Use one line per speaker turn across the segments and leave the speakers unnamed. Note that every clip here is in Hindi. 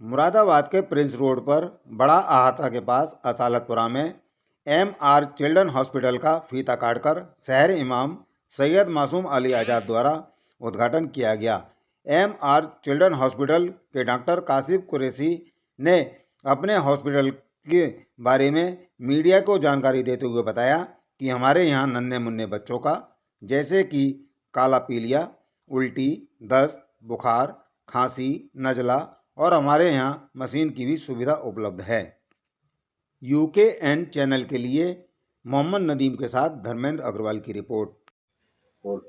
मुरादाबाद के प्रिंस रोड पर बड़ा अहाता के पास असालतपुरा में एम.आर. चिल्ड्रन हॉस्पिटल का फीता काटकर शहर इमाम सैयद मासूम अली आज़ाद द्वारा उद्घाटन किया गया। एम.आर. चिल्ड्रन हॉस्पिटल के डॉक्टर कासिफ कुरैशी ने अपने हॉस्पिटल के बारे में मीडिया को जानकारी देते हुए बताया कि हमारे यहाँ नन्हे मुन्ने बच्चों का, जैसे कि काला पीलिया, उल्टी, दस्त, बुखार, खांसी, नज़ला और हमारे यहाँ मशीन की भी सुविधा उपलब्ध है। यूकेएन चैनल के लिए मोहम्मद नदीम के साथ धर्मेंद्र अग्रवाल की रिपोर्ट।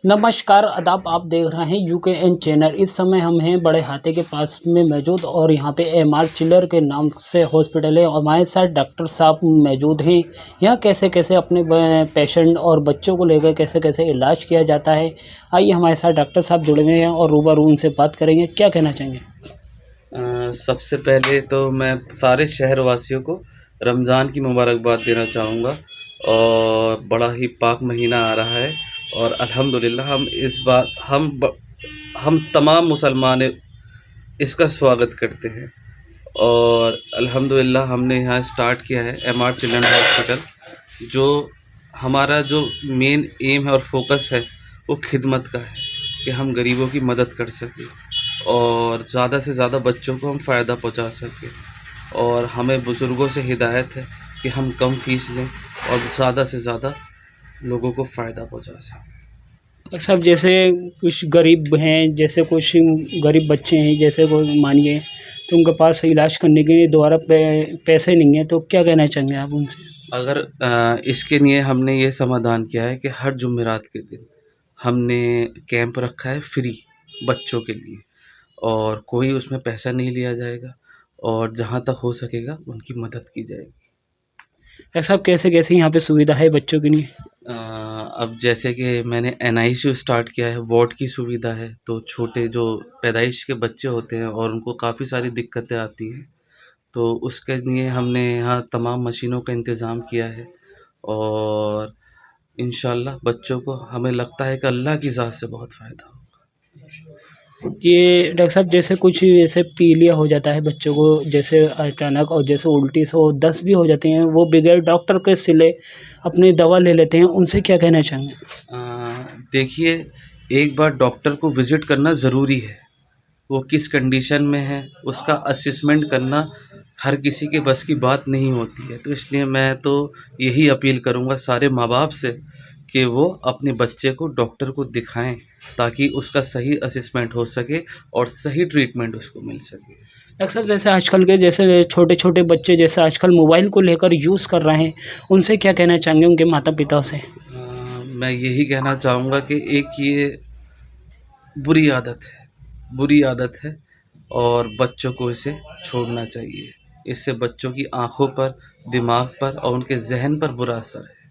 नमस्कार आदाब, आप देख रहे हैं यूकेएन चैनल। इस समय हम हैं बड़े हाथे के पास में मौजूद और यहाँ पे एम.आर. चिल्ड्रन के नाम से हॉस्पिटल है और हमारे साथ डॉक्टर साहब मौजूद हैं। यहाँ कैसे कैसे अपने पेशेंट और बच्चों को लेकर कैसे कैसे इलाज किया जाता है, आइए हमारे साथ डॉक्टर साहब जुड़े हुए हैं और रूबरू उनसे बात करेंगे। क्या कहना चाहेंगे?
सबसे पहले तो मैं सारे शहरवासियों को रमज़ान की मुबारकबाद देना चाहूँगा और बड़ा ही पाक महीना आ रहा है और अल्हम्दुलिल्लाह हम इस बार हम तमाम मुसलमान इसका स्वागत करते हैं और अल्हम्दुलिल्लाह हमने यहाँ स्टार्ट किया है एम.आर. Children hospital. जो हमारा जो मेन एम है और फोकस है वो खिदमत का है कि हम गरीबों की मदद कर सकें और ज़्यादा से ज़्यादा बच्चों को हम फ़ायदा पहुंचा सकें। और हमें बुज़ुर्गों से हिदायत है कि हम कम फ़ीस लें और ज़्यादा से ज़्यादा लोगों को फ़ायदा पहुंचा सकें।
सब जैसे कुछ गरीब हैं, जैसे कुछ गरीब बच्चे हैं, जैसे कोई मानिए तो उनके पास इलाज करने के लिए दोबारा पैसे नहीं हैं, तो क्या कहना चाहेंगे आप उनसे?
अगर इसके लिए हमने ये समाधान किया है कि हर जुमेरात के दिन हमने कैंप रखा है फ्री बच्चों के लिए और कोई उसमें पैसा नहीं लिया जाएगा और जहाँ तक हो सकेगा उनकी मदद की जाएगी।
ऐसा कैसे कैसे यहाँ पे सुविधा है बच्चों के लिए?
अब जैसे कि मैंने एनआईसीयू स्टार्ट किया है, वार्ड की सुविधा है, तो छोटे जो पैदाइश के बच्चे होते हैं और उनको काफ़ी सारी दिक्कतें आती हैं, तो उसके लिए हमने यहाँ तमाम मशीनों का इंतज़ाम किया है और इंशाल्लाह बच्चों को हमें लगता है कि अल्लाह की ज़ात से बहुत फ़ायदा होगा।
ये डॉक्टर साहब जैसे कुछ ऐसे पीलिया हो जाता है बच्चों को, जैसे अचानक, और जैसे उल्टी से और दस्त भी हो जाते हैं, वो बगैर डॉक्टर के सिले अपनी दवा ले लेते हैं, उनसे क्या कहना चाहेंगे?
देखिए, एक बार डॉक्टर को विज़िट करना ज़रूरी है। वो किस कंडीशन में है उसका असेसमेंट करना हर किसी के बस की बात नहीं होती है, तो इसलिए मैं तो यही अपील करूँगा सारे माँ बाप से कि वो अपने बच्चे को डॉक्टर को दिखाएं ताकि उसका सही असेसमेंट हो सके और सही ट्रीटमेंट उसको मिल सके।
अक्सर जैसे आजकल के जैसे छोटे छोटे बच्चे जैसे आजकल मोबाइल को लेकर यूज़ कर रहे हैं, उनसे क्या कहना चाहेंगे उनके माता पिता से?
मैं यही कहना चाहूँगा कि एक ये बुरी आदत है और बच्चों को इसे छोड़ना चाहिए। इससे बच्चों की आँखों पर, दिमाग पर और उनके ज़हन पर बुरा असर है।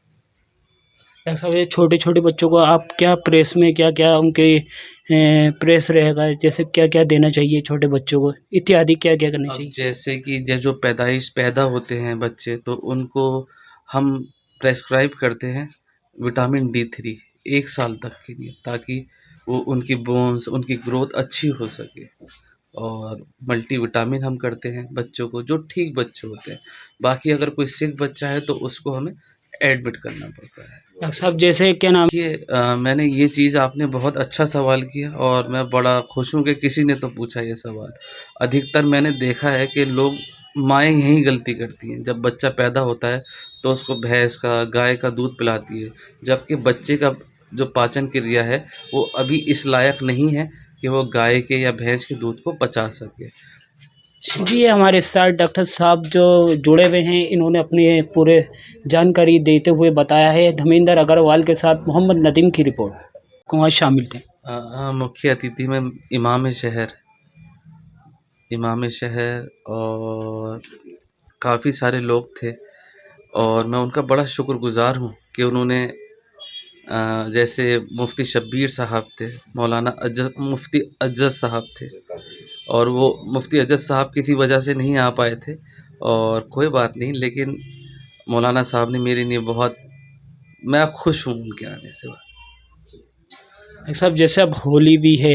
ऐसा ये छोटे छोटे बच्चों को आप क्या प्रेस में क्या क्या उनके प्रेस रहेगा, जैसे क्या क्या देना चाहिए छोटे बच्चों को इत्यादि, क्या क्या करना
अब
चाहिए?
जैसे कि जो पैदा होते हैं बच्चे, तो उनको हम प्रेस्क्राइब करते हैं विटामिन D3 1 साल तक के लिए, ताकि वो उनकी बोन्स, उनकी ग्रोथ अच्छी हो सके। और मल्टीविटामिन हम करते हैं बच्चों को, जो ठीक बच्चे होते हैं। बाकी अगर कोई सिक बच्चा है तो उसको हमें एडमिट करना पड़ता है।
डॉक्टर साहब जैसे क्या नाम?
देखिए, मैंने ये चीज़, आपने बहुत अच्छा सवाल किया और मैं बड़ा खुश हूँ कि किसी ने तो पूछा ये सवाल। अधिकतर मैंने देखा है कि लोग, माएँ यही गलती करती हैं। जब बच्चा पैदा होता है तो उसको भैंस का, गाय का दूध पिलाती है, जबकि बच्चे का जो पाचन क्रिया है वो अभी इस लायक नहीं है कि वो गाय के या भैंस के दूध को पचा सके।
जी, ये हमारे साथ डॉक्टर साहब जो जुड़े हुए हैं, इन्होंने अपनी पूरे जानकारी देते हुए बताया है। धर्मेंद्र अग्रवाल के साथ मोहम्मद नदीम की रिपोर्ट। कुमार शामिल थे।
मुख्य अतिथि में इमाम शहर और काफ़ी सारे लोग थे और मैं उनका बड़ा शुक्रगुज़ार हूँ कि उन्होंने जैसे मुफ्ती शब्बीर साहब थे, मुफ्ती अज्जज साहब थे और वो मुफ्ती अज्जज साहब किसी वजह से नहीं आ पाए थे और कोई बात नहीं, लेकिन मौलाना साहब ने मेरे लिए बहुत, मैं खुश हूँ उनके आने से।
सब जैसे अब होली भी है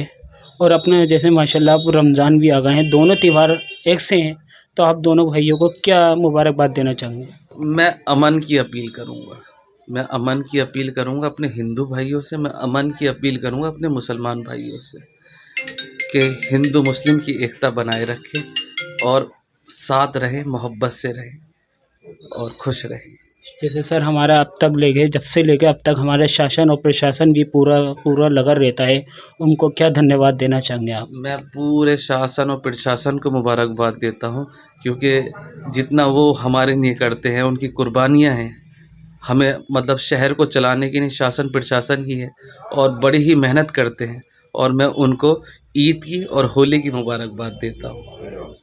और अपने जैसे माशाल्लाह अब रमज़ान भी आ गए हैं, दोनों त्योहार एक से हैं, तो आप दोनों भाइयों को क्या मुबारकबाद देना चाहेंगे?
मैं अमन की अपील करूँगा। मैं अमन की अपील करूँगा अपने हिंदू भाइयों से, मैं अमन की अपील करूँगा अपने मुसलमान भाइयों से कि हिंदू मुस्लिम की एकता बनाए रखें और साथ रहें, मोहब्बत से रहें और खुश रहें।
जैसे सर हमारा अब तक लेके जब से लेके अब तक हमारे शासन और प्रशासन भी पूरा पूरा लगा रहता है, उनको क्या धन्यवाद देना चाहेंगे आप?
मैं पूरे शासन और प्रशासन को मुबारकबाद देता हूँ, क्योंकि जितना वो हमारे लिए करते हैं, उनकी कुर्बानियाँ हैं, हमें मतलब शहर को चलाने के लिए शासन प्रशासन ही है और बड़ी ही मेहनत करते हैं और मैं उनको ईद की और होली की मुबारकबाद देता हूँ।